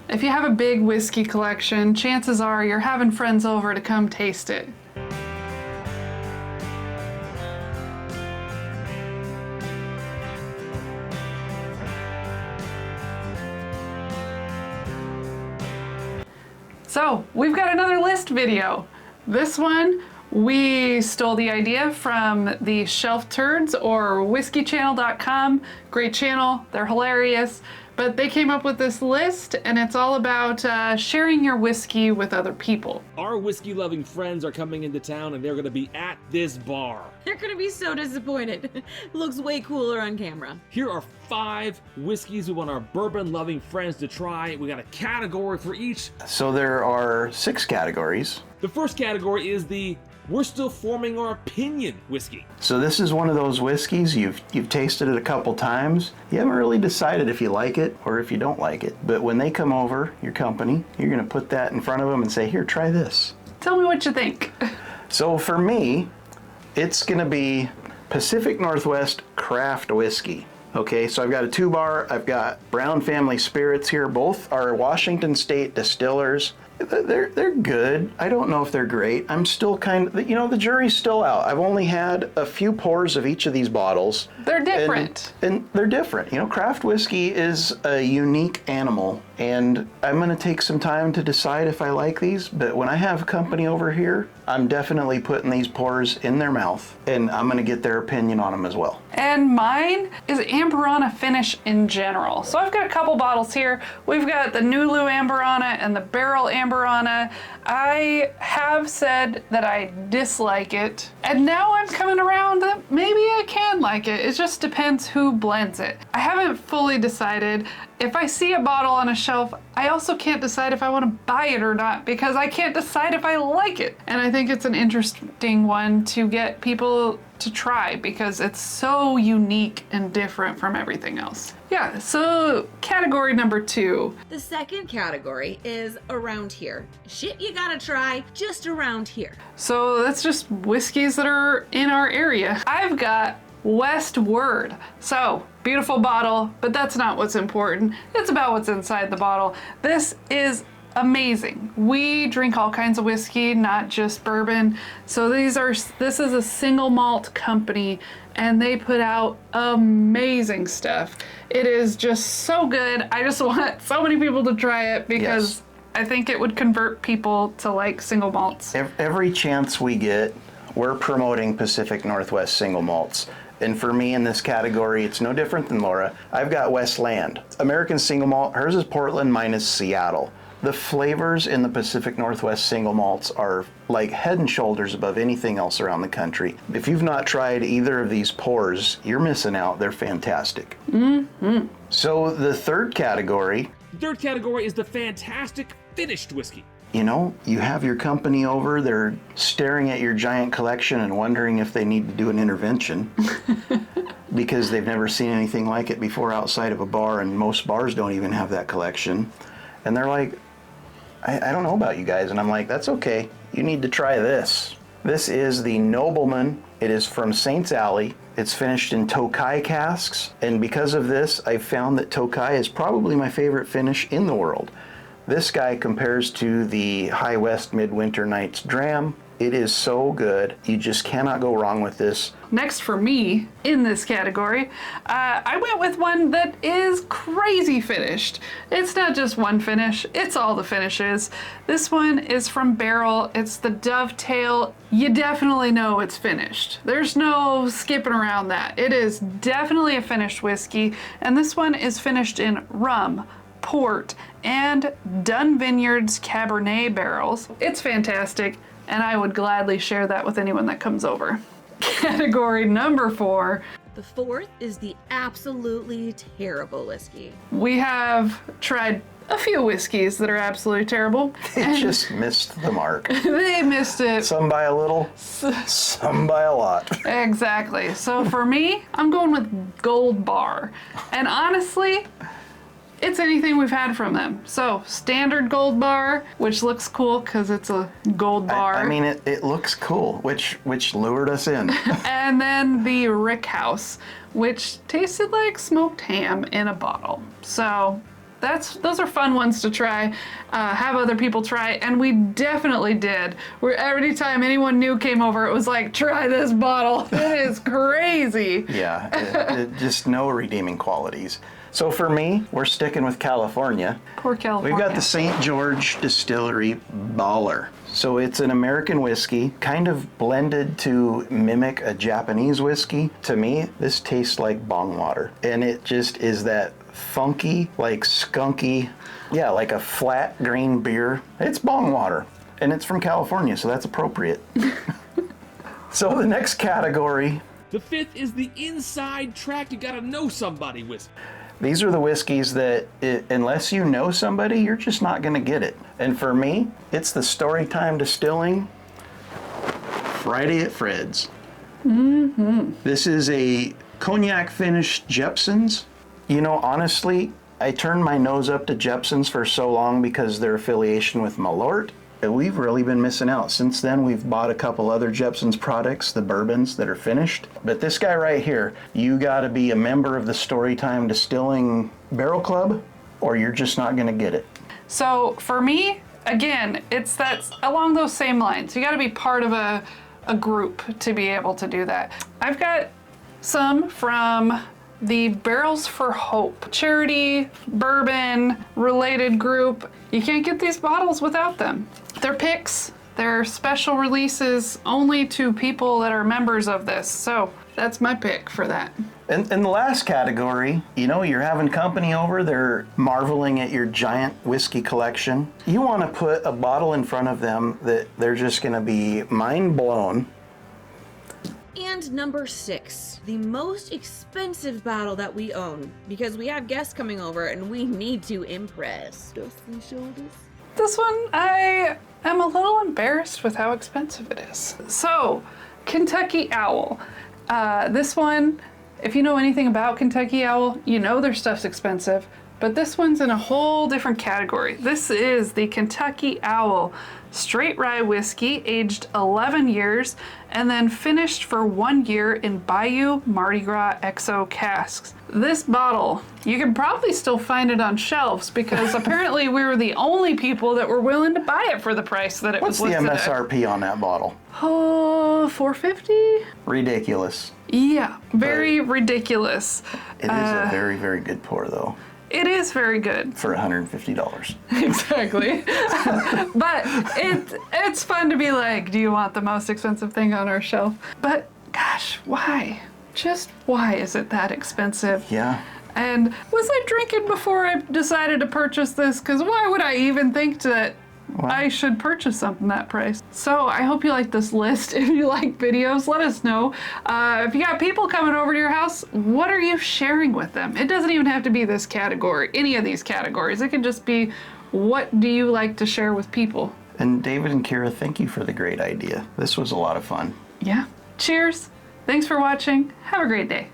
If you have a big whiskey collection, chances are you're having friends over to come taste it. So, we've got another list video. This one, we stole the idea from the Shelf Turds or whiskeychannel.com. Great channel, they're hilarious. But they came up with this list, and it's all about sharing your whiskey with other people. Our whiskey-loving friends are coming into town, and they're going to be at this bar. They're going to be so disappointed. Looks way cooler on camera. Here are 5 whiskeys we want our bourbon-loving friends to try. We got a category for each. So there are 6 categories. The first category is the we're still forming our opinion whiskey. So this is one of those whiskeys, you've tasted it a couple times. You haven't really decided if you like it or if you don't like it. But when they come over, your company, you're gonna put that in front of them and say, here, try this. Tell me what you think. So for me, it's gonna be Pacific Northwest craft whiskey. Okay, so I've got a 2-bar, I've got Brown Family Spirits here. Both are Washington State distillers. They're good. I don't know if they're great. I'm still kind of, the jury's still out. I've only had a few pours of each of these bottles. They're different. And they're different. Craft whiskey is a unique animal, and I'm gonna take some time to decide if I like these, but when I have company over here, I'm definitely putting these pours in their mouth, and I'm gonna get their opinion on them as well. And mine is Amberana finish in general. So I've got a couple bottles here. We've got the Nulu Amberana and the Barrel Amberana. I have said that I dislike it, and now I'm coming around that maybe I can like it. It just depends who blends it. I haven't fully decided. If I see a bottle on a shelf, I also can't decide if I want to buy it or not because I can't decide if I like it. And I think it's an interesting one to get people to try because it's so unique and different from everything else. Yeah, so category number 2. The second category is around here. Shit you gotta try just around here. So that's just whiskeys that are in our area. I've got Westward. So, beautiful bottle, but that's not what's important. It's about what's inside the bottle. This is amazing. We drink all kinds of whiskey, not just bourbon. So this is a single malt company, and they put out amazing stuff. It is just so good. I just want so many people to try it because I think it would convert people to like single malts. Every chance we get, we're promoting Pacific Northwest single malts. And for me in this category, it's no different than Laura. I've got Westland. American single malt, hers is Portland, mine is Seattle. The flavors in the Pacific Northwest single malts are like head and shoulders above anything else around the country. If you've not tried either of these pours, you're missing out. They're fantastic. Mm-hmm. So the third category. The third category is the fantastic finished whiskey. You have your company over, they're staring at your giant collection and wondering if they need to do an intervention because they've never seen anything like it before outside of a bar, and most bars don't even have that collection. And they're like, I don't know about you guys. And I'm like, that's okay. You need to try this. This is the Nobleman. It is from Saints Alley. It's finished in Tokai casks. And because of this, I've found that Tokai is probably my favorite finish in the world. This guy compares to the High West Midwinter Nights Dram. It is so good. You just cannot go wrong with this. Next for me in this category, I went with one that is crazy finished. It's not just one finish, it's all the finishes. This one is from Barrel. It's the Dovetail. You definitely know it's finished. There's no skipping around that. It is definitely a finished whiskey, and this one is finished in rum, port, and Dunn Vineyards Cabernet barrels. It's fantastic, and I would gladly share that with anyone that comes over. Category number 4. The fourth is the absolutely terrible whiskey. We have tried a few whiskeys that are absolutely terrible. They just missed the mark. They missed it. Some by a little, some by a lot. Exactly. So for me, I'm going with Gold Bar. And honestly, it's anything we've had from them. So standard Gold Bar, which looks cool because it's a gold bar. I mean, it looks cool, which lured us in. And then the Rick House, which tasted like smoked ham in a bottle. So those are fun ones to try, have other people try, and we definitely did. Where every time anyone new came over, it was like, try this bottle. It is crazy. Yeah, just no redeeming qualities. So for me, we're sticking with California. Poor California. We've got the St. George Distillery Baller. So it's an American whiskey, kind of blended to mimic a Japanese whiskey. To me, this tastes like bong water. And it just is that funky, like skunky, yeah, like a flat green beer. It's bong water. And it's from California, so that's appropriate. So the next category. The fifth is the inside track. You gotta know somebody whiskey. These are the whiskeys that, unless you know somebody, you're just not going to get it. And for me, it's the Storytime Distilling Friday at Fred's. Mm-hmm. This is a cognac finished Jepson's. You know, honestly, I turned my nose up to Jepson's for so long because their affiliation with Malort. We've really been missing out. Since then, we've bought a couple other Jepson's products, the bourbons that are finished. But this guy right here, you gotta be a member of the Storytime Distilling Barrel Club, or you're just not gonna get it. So for me, again, it's that along those same lines. You gotta be part of a group to be able to do that. I've got some from the Barrels for Hope charity, bourbon related group. You can't get these bottles without them. They're picks, they're special releases only to people that are members of this. So that's my pick for that. And the last category, you know, you're having company over, they're marveling at your giant whiskey collection. You want to put a bottle in front of them that they're just going to be mind blown. And number 6, the most expensive bottle that we own, because we have guests coming over and we need to impress. Dusty shoulders. This one, I am a little embarrassed with how expensive it is. So, Kentucky Owl. This one, if you know anything about Kentucky Owl, you know their stuff's expensive, but this one's in a whole different category. This is the Kentucky Owl straight rye whiskey, aged 11 years, and then finished for 1 year in Bayou Mardi Gras XO casks. This bottle, you can probably still find it on shelves because apparently we were the only people that were willing to buy it for the price that it What's was the listed at. MSRP on that bottle? Oh, $4.50? Ridiculous. Yeah, very ridiculous. It is a very, very good pour, though, It is very good. for $150. Exactly. But it's fun to be like, do you want the most expensive thing on our shelf? But gosh, why? Just why is it that expensive? Yeah. And was I drinking before I decided to purchase this? Because why would I even think that I should purchase something that price? So I hope you like this list. If you like videos, let us know. If you got people coming over to your house, what are you sharing with them? It doesn't even have to be this category, any of these categories. It can just be, what do you like to share with people? And David and Kira, thank you for the great idea. This was a lot of fun. Yeah. Cheers. Thanks for watching. Have a great day.